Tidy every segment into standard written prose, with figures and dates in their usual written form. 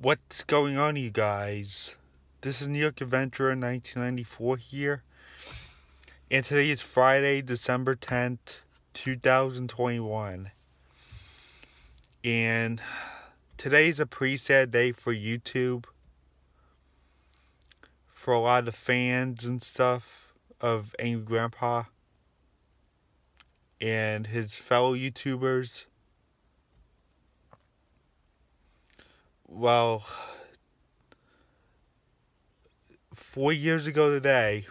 What's going on, you guys? This is New York Adventurer 1994 here, and today is Friday, December 10th, 2021. And today is a pretty sad day for YouTube, for a lot of fans and stuff of Angry Grandpa and his fellow YouTubers. Well, 4 years ago today,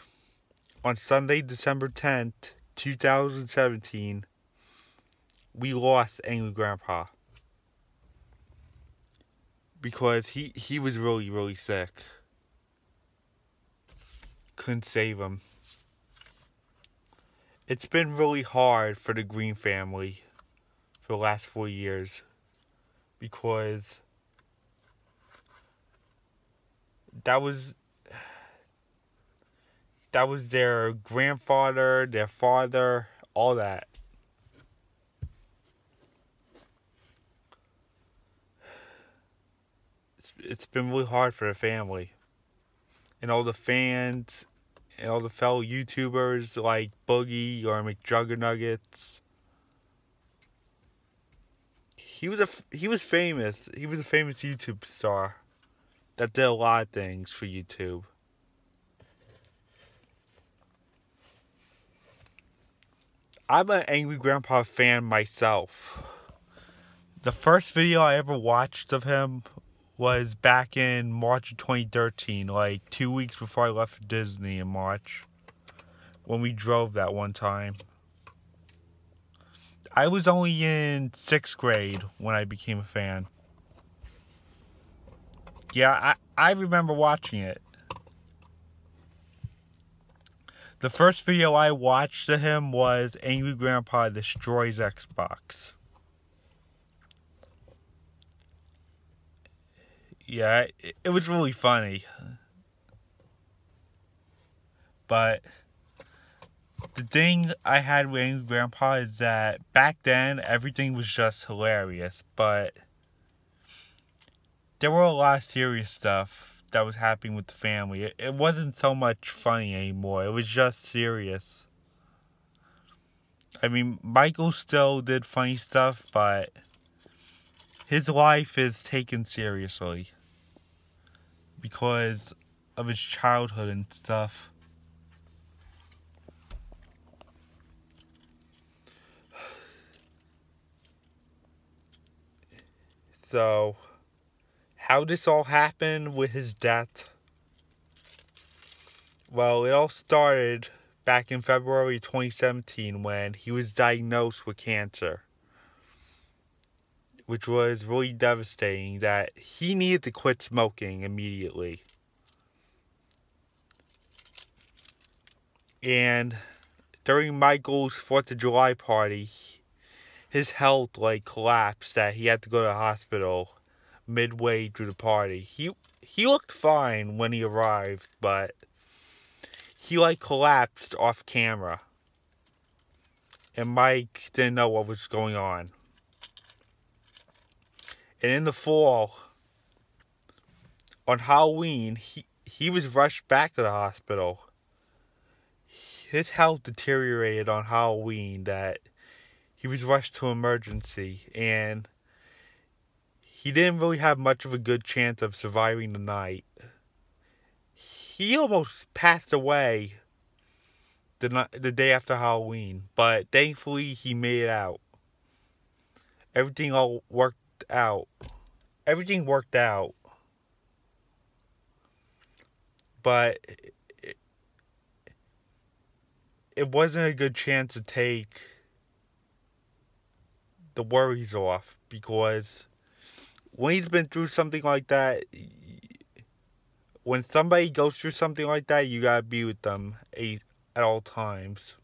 on Sunday, December 10th, 2017, we lost Angry Grandpa. Because he was really sick. Couldn't save him. It's been really hard for the Green family for the last 4 years. Because that was their grandfather, their father, all that. It's been really hard for the family. And all the fans, and all the fellow YouTubers like Boogie or McJuggernuggets. He was famous. He was a famous YouTube star that did a lot of things for YouTube. I'm an Angry Grandpa fan myself. The first video I ever watched of him was back in March of 2013, like 2 weeks before I left for Disney in March, when we drove that one time. I was only in 6th grade when I became a fan. Yeah, I remember watching it. The first video I watched of him was Angry Grandpa Destroys Xbox. Yeah, it was really funny. But the thing I had with Angry Grandpa is that back then everything was just hilarious, but there were a lot of serious stuff that was happening with the family. It wasn't so much funny anymore. It was just serious. I mean, Michael still did funny stuff, but his life is taken seriously because of his childhood and stuff. So, how this all happened with his death? Well, it all started back in February 2017 when he was diagnosed with cancer, which was really devastating that he needed to quit smoking immediately. And during Michael's 4th of July party, his health collapsed that he had to go to the hospital midway through the party. He looked fine when he arrived, but he collapsed off camera. And Mike didn't know what was going on. And in the fall, on Halloween, he was rushed back to the hospital. His health deteriorated on Halloween that he was rushed to emergency, and he didn't really have much of a good chance of surviving the night. He almost passed away the day after Halloween, but thankfully he made it out. Everything worked out. But it wasn't a good chance to take the worries off, because when he's been through something like that, when somebody goes through something like that, you gotta be with them at all times.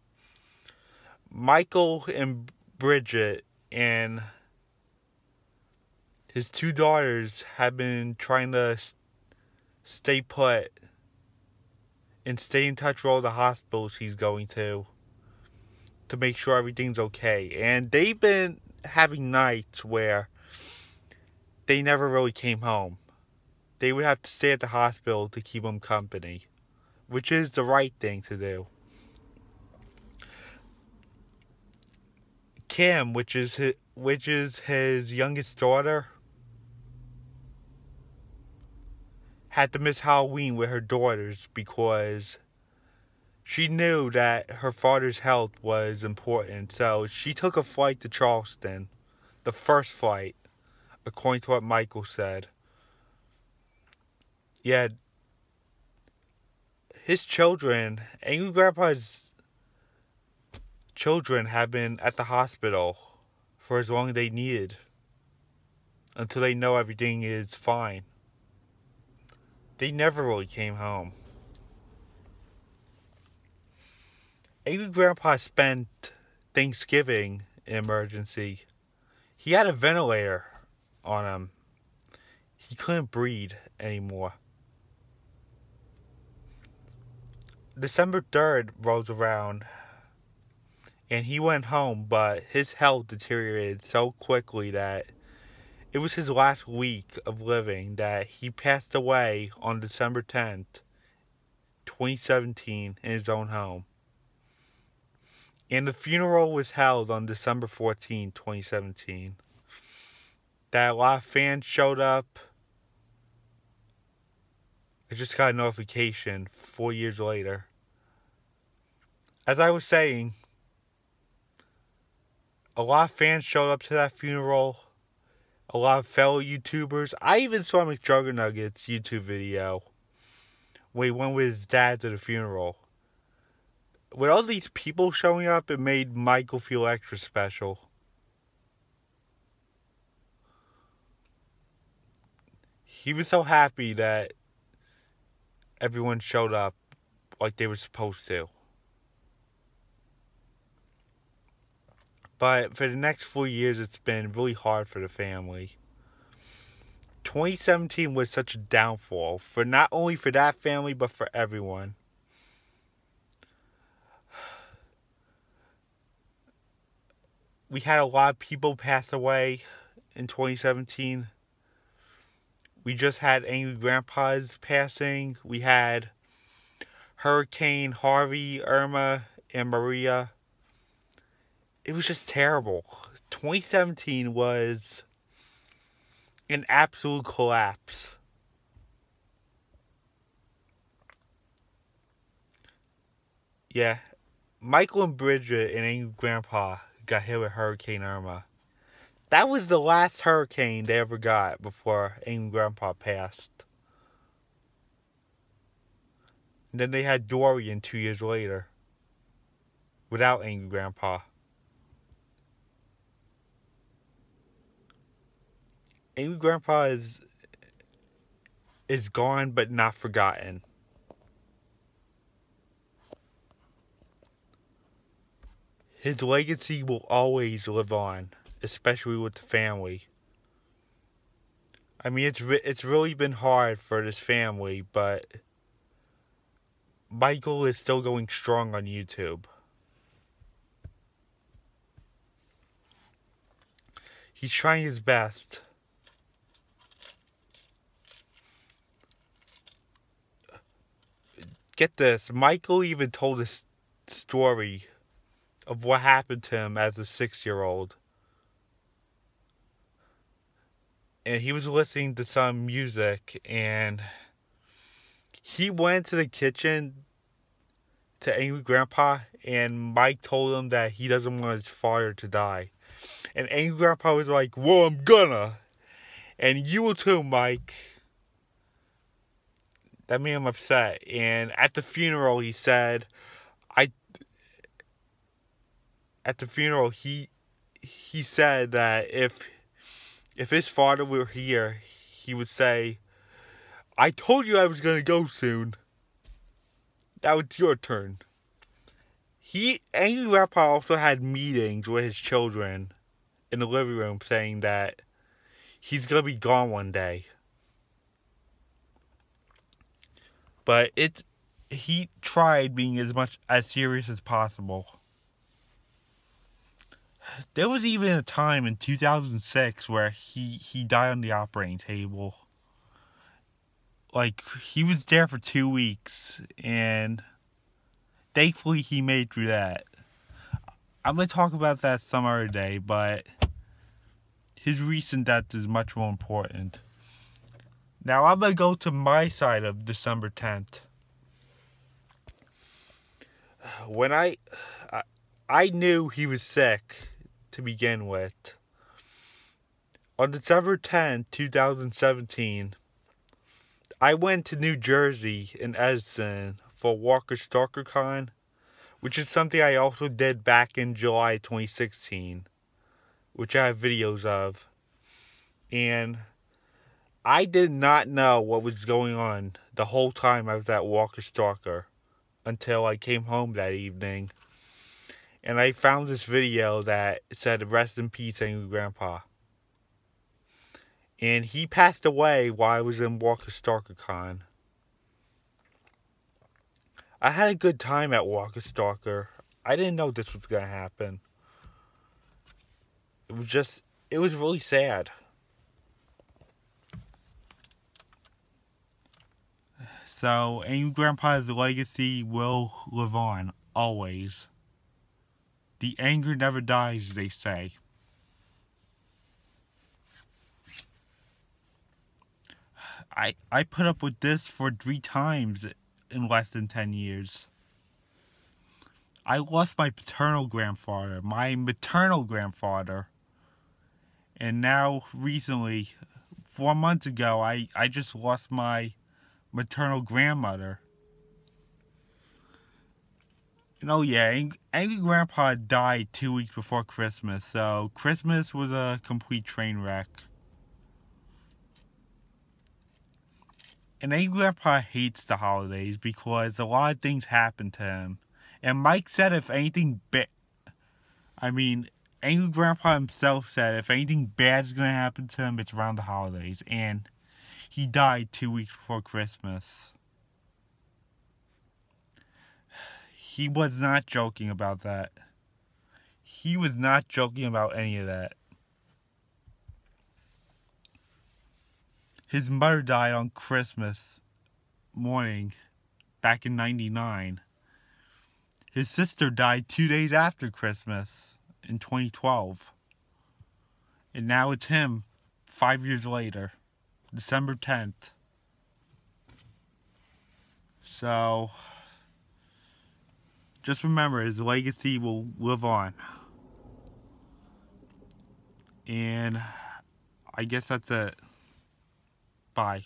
Michael and Bridget and his 2 daughters have been trying to stay put and stay in touch with all the hospitals he's going to make sure everything's okay. And they've been having nights where they never really came home. they would have to stay at the hospital to keep him company, which is the right thing to do. Kim, which is his youngest daughter, had to miss Halloween with her daughters because she knew that her father's health was important. So she took a flight to Charleston, the first flight, according to what Michael said. Yeah, his children, Angry Grandpa's children, have been at the hospital for as long as they needed, until they know everything is fine. They never really came home. Angry Grandpa spent Thanksgiving in emergency. He had a ventilator on him. He couldn't breathe anymore. December 3rd rolls around, and he went home, but his health deteriorated so quickly that it was his last week of living that he passed away on December 10th, 2017, in his own home. And the funeral was held on December 14th, 2017. That a lot of fans showed up. I just got a notification 4 years later. As I was saying, a lot of fans showed up to that funeral. A lot of fellow YouTubers. I even saw McJuggerNugget's YouTube video where he went with his dad to the funeral. With all these people showing up, it made Michael feel extra special. He was so happy that everyone showed up like they were supposed to. But for the next 4 years, it's been really hard for the family. 2017 was such a downfall, for not only for that family, but for everyone. We had a lot of people pass away in 2017. We just had Angry Grandpa's passing. We had Hurricane Harvey, Irma, and Maria. It was just terrible. 2017 was an absolute collapse. Yeah, Michael and Bridget and Angry Grandpa got hit with Hurricane Irma. That was the last hurricane they ever got before Angry Grandpa passed. And then they had Dorian 2 years later, without Angry Grandpa. Angry Grandpa is gone but not forgotten. His legacy will always live on, especially with the family. I mean, it's really been hard for this family, but Michael is still going strong on YouTube. He's trying his best. Get this, Michael even told a story of what happened to him as a 6-year-old. And he was listening to some music, and he went to the kitchen to Angry Grandpa, and Mike told him that he doesn't want his father to die. And Angry Grandpa was like, well, I'm gonna. And you will too, Mike. That made him upset. And at the funeral, he said, at the funeral, he said that if his father were here, he would say, I told you I was going to go soon. Now it's your turn. Angry Grandpa also had meetings with his children in the living room saying that he's going to be gone one day. But he tried being as serious as possible. There was even a time in 2006 where he died on the operating table. like, he was there for 2 weeks, and thankfully he made through that. I'm going to talk about that some other day, but his recent death is much more important. Now I'm going to go to my side of December 10th. When I knew he was sick to begin with. On December 10th, 2017, I went to New Jersey in Edison for Walker Stalker Con, which is something I also did back in July 2016, which I have videos of. And I did not know what was going on the whole time I was at Walker Stalker until I came home that evening. And I found this video that said, "Rest in peace, Angry Grandpa." And he passed away while I was in Walker Stalker Con. I had a good time at Walker Stalker. I didn't know this was going to happen. It was really sad. So, Angry Grandpa's legacy will live on, always. The anger never dies, they say. I put up with this for 3 times in less than 10 years. I lost my paternal grandfather, my maternal grandfather, and now recently, 4 months ago, I just lost my maternal grandmother. And oh yeah, Angry Grandpa died 2 weeks before Christmas, so Christmas was a complete train wreck. And Angry Grandpa hates the holidays because a lot of things happen to him. And Mike said if anything Angry Grandpa himself said if anything bad is going to happen to him, it's around the holidays. And he died 2 weeks before Christmas. He was not joking about that. He was not joking about any of that. His mother died on Christmas morning back in '99. His sister died 2 days after Christmas in 2012. And now it's him 5 years later, December 10th. So, just remember, his legacy will live on. And I guess that's it. Bye.